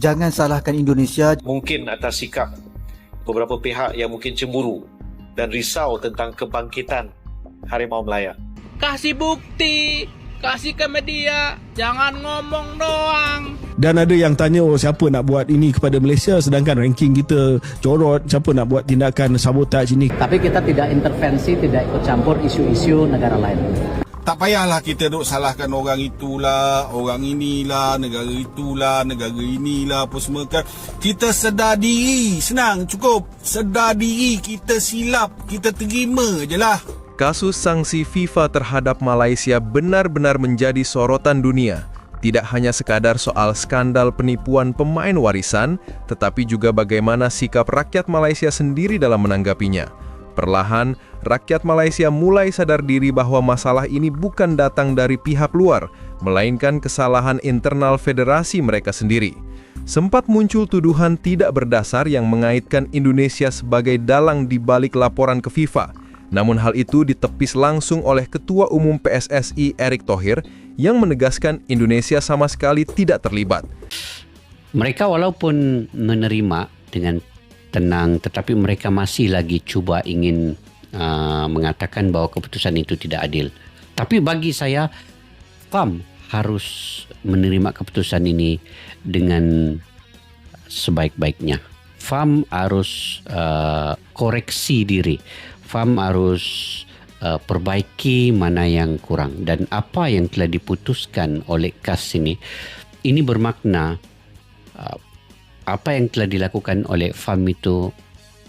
Jangan salahkan Indonesia. Mungkin atas sikap beberapa pihak yang mungkin cemburu dan risau tentang kebangkitan Harimau Melaya. Kasih bukti, kasih ke media, jangan ngomong doang. Dan ada yang tanya, siapa nak buat ini kepada Malaysia sedangkan ranking kita corot, siapa nak buat tindakan sabotaj ini. Tapi kita tidak intervensi, tidak ikut campur isu-isu negara lain. Tak payahlah kita duk salahkan orang itulah, orang inilah, negara itulah, negara inilah, apa semua kan. Kita sedar diri, senang, cukup. Sedar diri, kita silap, kita terima je lah. Kasus sanksi FIFA terhadap Malaysia benar-benar menjadi sorotan dunia. Tidak hanya sekadar soal skandal penipuan pemain warisan, tetapi juga bagaimana sikap rakyat Malaysia sendiri dalam menanggapinya. Perlahan, rakyat Malaysia mulai sadar diri bahwa masalah ini bukan datang dari pihak luar, melainkan kesalahan internal federasi mereka sendiri. Sempat muncul tuduhan tidak berdasar yang mengaitkan Indonesia sebagai dalang di balik laporan ke FIFA. Namun hal itu ditepis langsung oleh Ketua Umum PSSI Erick Thohir yang menegaskan Indonesia sama sekali tidak terlibat. Mereka walaupun menerima dengan tenang, tetapi mereka masih lagi cuba ingin mengatakan bahwa keputusan itu tidak adil. Tapi bagi saya, FAM harus menerima keputusan ini dengan sebaik-baiknya. FAM harus koreksi diri. FAM harus perbaiki mana yang kurang. Dan apa yang telah diputuskan oleh KAS ini bermakna apa yang telah dilakukan oleh FAM itu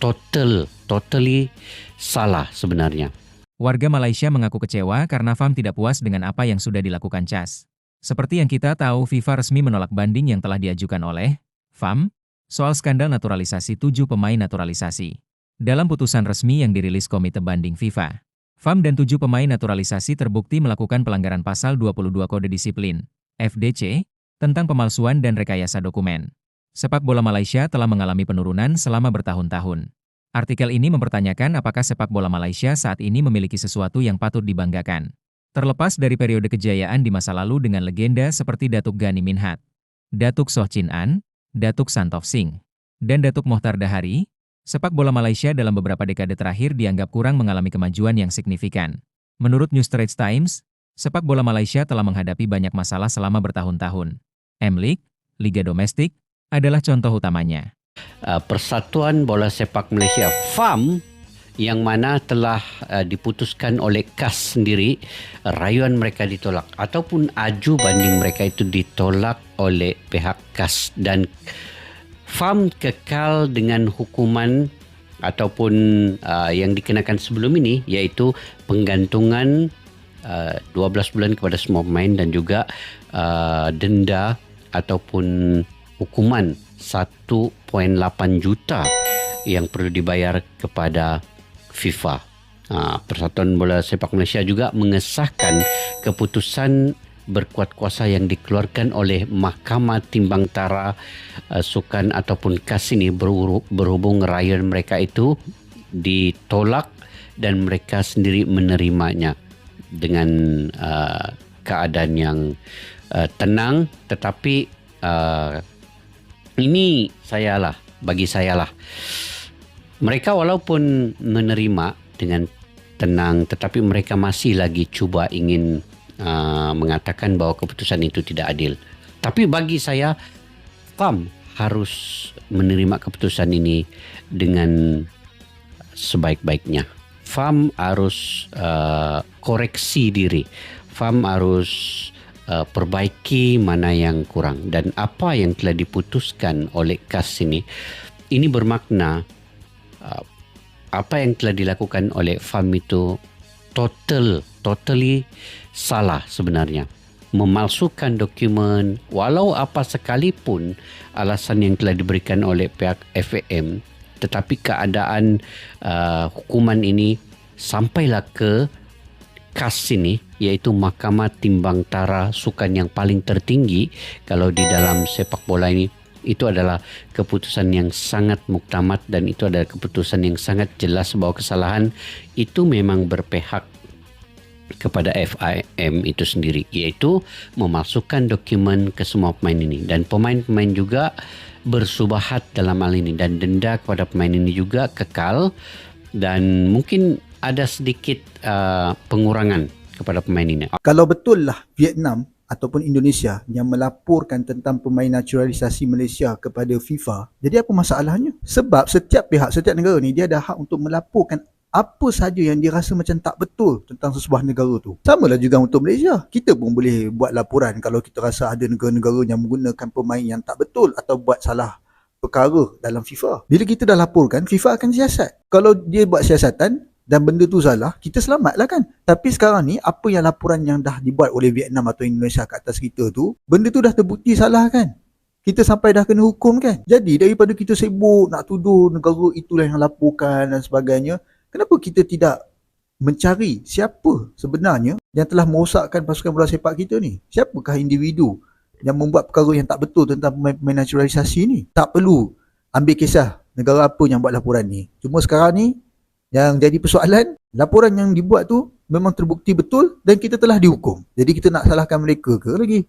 totally salah sebenarnya. Warga Malaysia mengaku kecewa karena FAM tidak puas dengan apa yang sudah dilakukan CAS. Seperti yang kita tahu, FIFA resmi menolak banding yang telah diajukan oleh FAM soal skandal naturalisasi 7 pemain naturalisasi. Dalam putusan resmi yang dirilis Komite Banding FIFA, FAM dan 7 pemain naturalisasi terbukti melakukan pelanggaran pasal 22 Kode Disiplin, FDC, tentang pemalsuan dan rekayasa dokumen. Sepak bola Malaysia telah mengalami penurunan selama bertahun-tahun. Artikel ini mempertanyakan apakah sepak bola Malaysia saat ini memiliki sesuatu yang patut dibanggakan. Terlepas dari periode kejayaan di masa lalu dengan legenda seperti Datuk Gani Minhat, Datuk Soh Chin An, Datuk Santokh Singh, dan Datuk Mohtar Dahari, sepak bola Malaysia dalam beberapa dekade terakhir dianggap kurang mengalami kemajuan yang signifikan. Menurut New Straits Times, sepak bola Malaysia telah menghadapi banyak masalah selama bertahun-tahun. M-League, Liga Domestik, adalah contoh utamanya. Persatuan Bola Sepak Malaysia, FAM, yang mana telah diputuskan oleh KAS sendiri, rayuan mereka ditolak ataupun aju banding mereka itu ditolak oleh pihak KAS, dan FAM kekal dengan hukuman ataupun yang dikenakan sebelum ini, iaitu penggantungan 12 bulan kepada semua pemain dan juga denda ataupun hukuman 1.8 juta yang perlu dibayar kepada FIFA. Persatuan Bola Sepak Malaysia juga mengesahkan keputusan berkuat kuasa yang dikeluarkan oleh Mahkamah Timbang Tara Sukan ataupun KAS ini berhubung rayuan mereka itu ditolak dan mereka sendiri menerimanya dengan keadaan yang tenang. Tetapi ini bagi saya lah, mereka walaupun menerima dengan tenang, tetapi mereka masih lagi cuba ingin mengatakan bahwa keputusan itu tidak adil. Tapi bagi saya, FAM harus menerima keputusan ini dengan sebaik-baiknya. FAM harus koreksi diri. FAM harus perbaiki mana yang kurang. Dan apa yang telah diputuskan oleh KAS ini bermakna apa yang telah dilakukan oleh FAM itu totally salah sebenarnya. Memalsukan dokumen, walau apa sekalipun alasan yang telah diberikan oleh pihak FAM, tetapi keadaan hukuman ini sampailah ke KAS ini, iaitu Mahkamah Timbang Tara Sukan yang paling tertinggi kalau di dalam sepak bola ini. Itu adalah keputusan yang sangat muktamad dan itu adalah keputusan yang sangat jelas bahwa kesalahan itu memang berpihak kepada FIM itu sendiri, iaitu memasukkan dokumen ke semua pemain ini, dan pemain-pemain juga bersubahat dalam hal ini, dan denda kepada pemain ini juga kekal, dan mungkin ada sedikit pengurangan kepada pemain ini. Kalau betul lah Vietnam ataupun Indonesia yang melaporkan tentang pemain naturalisasi Malaysia kepada FIFA, jadi apa masalahnya? Sebab setiap pihak, setiap negara ni dia ada hak untuk melaporkan apa saja yang dia rasa macam tak betul tentang sesebuah negara tu. Sama lah juga untuk Malaysia. Kita pun boleh buat laporan kalau kita rasa ada negara-negara yang menggunakan pemain yang tak betul atau buat salah perkara dalam FIFA. Bila kita dah laporkan, FIFA akan siasat. Kalau dia buat siasatan dan benda tu salah, kita selamatlah kan. Tapi sekarang ni, apa yang laporan yang dah dibuat oleh Vietnam atau Indonesia kat atas kita tu, benda tu dah terbukti salah kan. Kita sampai dah kena hukum kan. Jadi daripada kita sibuk nak tuduh negara itulah yang laporkan dan sebagainya, kenapa kita tidak mencari siapa sebenarnya yang telah merosakkan pasukan bola sepak kita ni? Siapakah individu yang membuat perkara yang tak betul tentang pemain naturalisasi ni? Tak perlu ambil kisah negara apa yang buat laporan ni. Cuma sekarang ni yang jadi persoalan, laporan yang dibuat tu memang terbukti betul dan kita telah dihukum. Jadi kita nak salahkan mereka ke lagi?